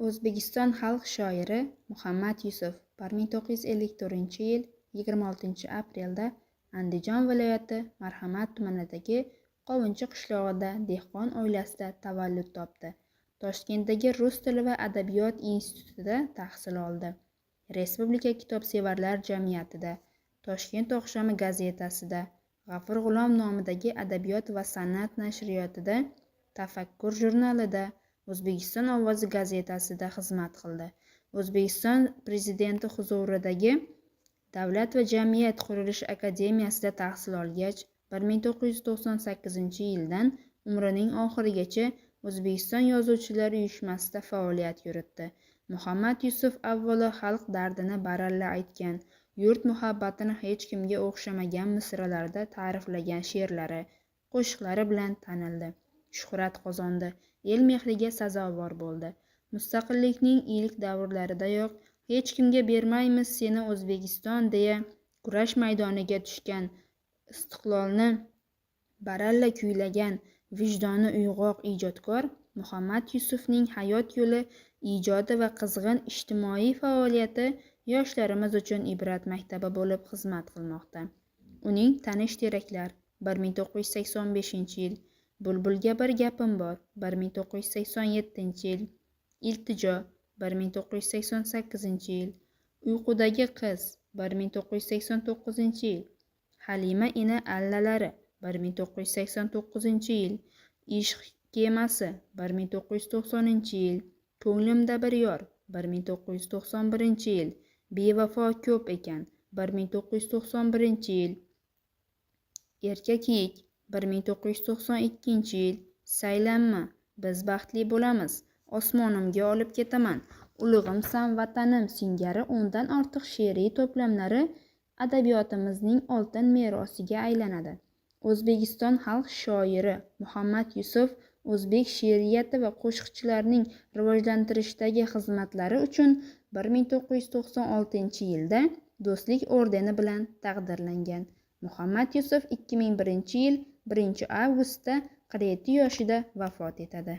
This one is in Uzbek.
O'zbekiston xalq shoiri Muhammad Yusuf 1954-yil 26 aprelda Andijon viloyati Marhamat tumanidagi Qovunchi qishlog'ida dehqon oilasida tavallud topdi. Toshkentdagi Rus tili va adabiyot institutida tahsil oldi. Respublika kitobsevarlar jamiyatida, Toshkent oqshomi gazetasida, G'afur G'ulom nomidagi adabiyot va san'at nashriyotida, Tafakkur jurnalida, O'zbekiston ovozi gazetasida xizmat qildi. O'zbekiston Prezidenti huzuridagi Davlat va jamiyat qurilish akademiyasida tahsil olgach, 1998-yildan umrining oxirigacha O'zbekiston Yozuvchilar uyushmasida faoliyat yuritdi. Muhammad Yusuf avvalo xalq dardini baralla aytgan, yurt muhabbatini hech kimga o'xshamagan misralarda ta'riflagan she'rlari, qo'shiqlari bilan tanildi, shuhrat qozondi, el mehriga sazovor bo'ldi. Mustaqillikning ilk davrlaridayoq hech kimga bermaymiz seni O'zbekiston deya kurash maydoniga tushgan, istiqlolni baralla kuylagan, vijdoni uyg'oq ijodkor Muhammad Yusufning hayot yo'li, ijodi va qizg'in ijtimoiy faoliyati yoshlarimiz uchun ibrat maktabi bo'lib xizmat qilmoqda. Uning tanish-teraklar 1985-yil, Bulbulga bir gapim bor 1987-yil, Iltijo 1988-yil, Uyqudagi qiz 1989-yil, Halima ina allalari 1989-yil, Ishq kemasi 1990-yil, Ko'nglimda bir yor 1991-yil, Bevafo ko'p ekan 1991-yil, Erkakiyik 1992-yil, Saylanma, biz baxtli bo'lamiz, Osmonimga olib ketaman, Ulug'imsan vatanim singari o'ndan ortiq she'riy to'plamlari adabiyotimizning oltin merosiga aylanadi. O'zbekiston xalq shoiri Muhammad Yusuf o'zbek she'riyati va qo'shiqchilarining rivojlantirishdagi xizmatlari uchun 1996-yilda Do'stlik ordeni bilan taqdirlangan. Muhammad Yusuf 2001-yil 1-avgustda 47 yoshida vafot etadi.